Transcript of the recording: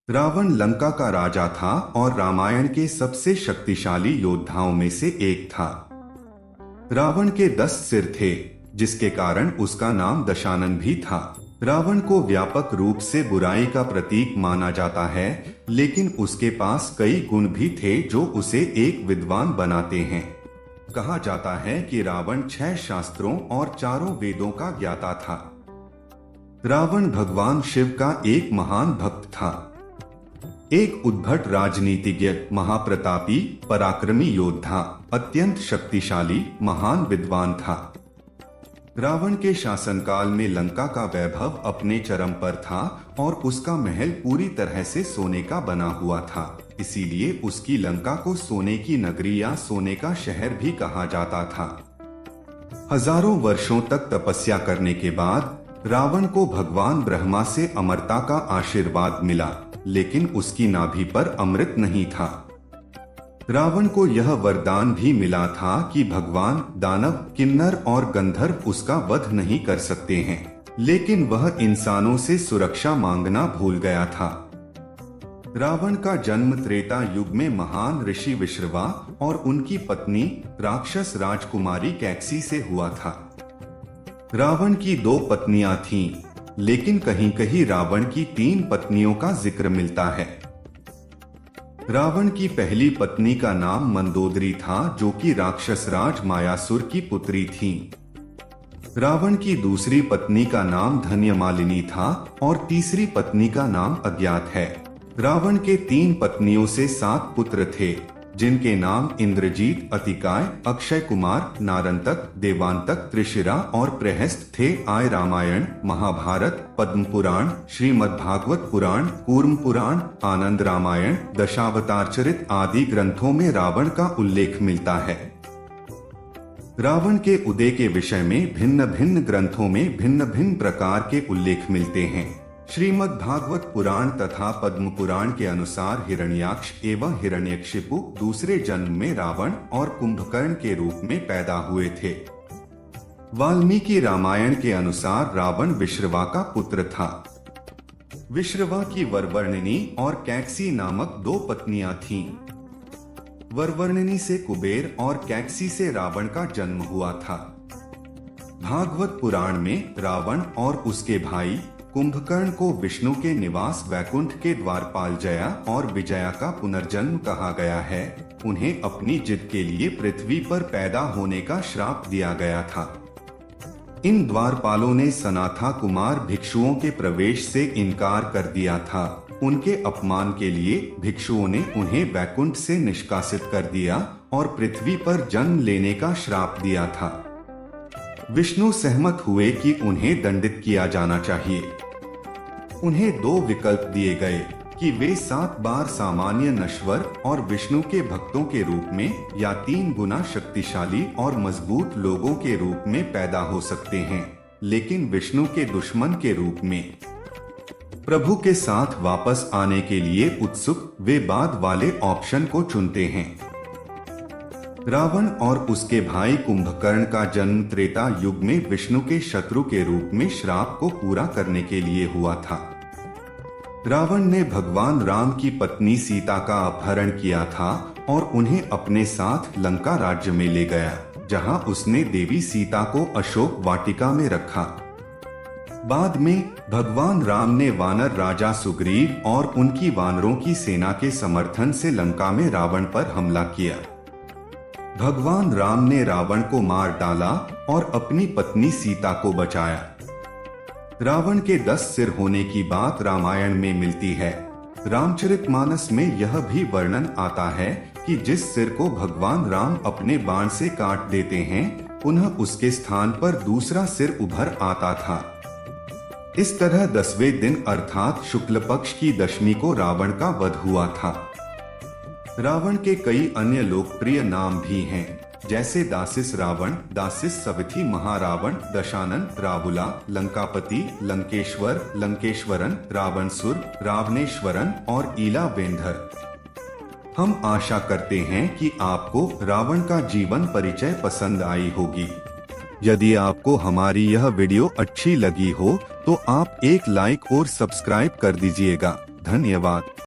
रावण लंका का राजा था और रामायण के सबसे शक्तिशाली योद्धाओं में से एक था। रावण के 10 सिर थे, जिसके कारण उसका नाम दशानन भी था। रावण को व्यापक रूप से बुराई का प्रतीक माना जाता है, लेकिन उसके पास कई गुण भी थे जो उसे एक विद्वान बनाते हैं। कहा जाता है कि रावण 6 शास्त्रों और 4 वेदों का ज्ञाता था। रावण भगवान शिव का एक महान भक्त था। एक उद्भट राजनीतिज्ञ, महाप्रतापी, पराक्रमी योद्धा, अत्यंत शक्तिशाली, महान विद्वान था। रावण के शासनकाल में लंका का वैभव अपने चरम पर था और उसका महल पूरी तरह से सोने का बना हुआ था। इसीलिए उसकी लंका को सोने की नगरी या सोने का शहर भी कहा जाता था। हजारों वर्षों तक तपस्या करने के बाद रावण को भगवान ब्रह्मा से अमरता का आशीर्वाद मिला, लेकिन उसकी नाभि पर अमृत नहीं था। रावण को यह वरदान भी मिला था कि भगवान, दानव, किन्नर और गंधर्व उसका वध नहीं कर सकते हैं, लेकिन वह इंसानों से सुरक्षा मांगना भूल गया था। रावण का जन्म त्रेता युग में महान ऋषि विश्रवा और उनकी पत्नी राक्षस राजकुमारी कैकसी से हुआ था। रावण की 2 पत्नियां थीं, लेकिन कहीं कहीं रावण की 3 पत्नियों का जिक्र मिलता है। रावण की पहली पत्नी का नाम मंदोदरी था, जो कि राक्षस राज मायासुर की पुत्री थी। रावण की दूसरी पत्नी का नाम धन्यमालिनी था और तीसरी पत्नी का नाम अज्ञात है। रावण के 3 पत्नियों से 7 पुत्र थे, जिनके नाम इंद्रजीत, अतिकाय, अक्षय कुमार, नारंतक, देवांतक, त्रिशिरा और प्रहस्त थे। आय रामायण, महाभारत, पद्म पुराण, श्रीमद्भागवत पुराण, कूर्म पुराण, आनंद रामायण, दशावतार चरित आदि ग्रंथों में रावण का उल्लेख मिलता है। रावण के उदय के विषय में भिन्न भिन्न ग्रंथों में भिन्न भिन्न प्रकार के उल्लेख मिलते हैं। श्रीमद्भागवत पुराण तथा पद्म पुराण के अनुसार हिरण्याक्ष एवं हिरण्यकशिपु दूसरे जन्म में रावण और कुंभकर्ण के रूप में पैदा हुए थे। वाल्मीकि रामायण के अनुसार रावण विश्रवा का पुत्र था। विश्रवा की वरवर्णिनी और कैकसी नामक 2 पत्नियां थीं। वरवर्णिनी से कुबेर और कैकसी से रावण का जन्म हुआ था। भागवत पुराण में रावण और उसके भाई कुंभकर्ण को विष्णु के निवास वैकुंठ के द्वारपाल जया और विजया का पुनर्जन्म कहा गया है। उन्हें अपनी जिद के लिए पृथ्वी पर पैदा होने का श्राप दिया गया था। इन द्वारपालों ने सनाथा कुमार भिक्षुओं के प्रवेश से इनकार कर दिया था। उनके अपमान के लिए भिक्षुओं ने उन्हें वैकुंठ से निष्कासित कर दिया और पृथ्वी पर जन्म लेने का श्राप दिया था। विष्णु सहमत हुए कि उन्हें दंडित किया जाना चाहिए। उन्हें 2 विकल्प दिए गए कि वे 7 बार सामान्य नश्वर और विष्णु के भक्तों के रूप में या 3 गुना शक्तिशाली और मजबूत लोगों के रूप में पैदा हो सकते हैं, लेकिन विष्णु के दुश्मन के रूप में। प्रभु के साथ वापस आने के लिए उत्सुक वे बाद वाले ऑप्शन को चुनते हैं। रावण और उसके भाई कुंभकर्ण का जन्म त्रेता युग में विष्णु के शत्रु के रूप में श्राप को पूरा करने के लिए हुआ था। रावण ने भगवान राम की पत्नी सीता का अपहरण किया था और उन्हें अपने साथ लंका राज्य में ले गया, जहां उसने देवी सीता को अशोक वाटिका में रखा। बाद में भगवान राम ने वानर राजा सुग्रीव और उनकी वानरों की सेना के समर्थन से लंका में रावण पर हमला किया। भगवान राम ने रावण को मार डाला और अपनी पत्नी सीता को बचाया। रावण के 10 सिर होने की बात रामायण में मिलती है। रामचरितमानस में यह भी वर्णन आता है कि जिस सिर को भगवान राम अपने बाण से काट देते हैं, पुनः उसके स्थान पर दूसरा सिर उभर आता था। इस तरह 10वें दिन अर्थात शुक्ल पक्ष की दशमी को रावण का वध हुआ था। रावण के कई अन्य लोकप्रिय नाम भी हैं, जैसे दासिस रावण, दासिस सविथी महारावण, दशानन, रावुला, लंकापति, लंकेश्वर, लंकेश्वरन, रावणसुर, रावणेश्वरन और ईला वेंधर। हम आशा करते हैं कि आपको रावण का जीवन परिचय पसंद आई होगी। यदि आपको हमारी यह वीडियो अच्छी लगी हो तो आप एक लाइक और सब्सक्राइब कर दीजिएगा। धन्यवाद।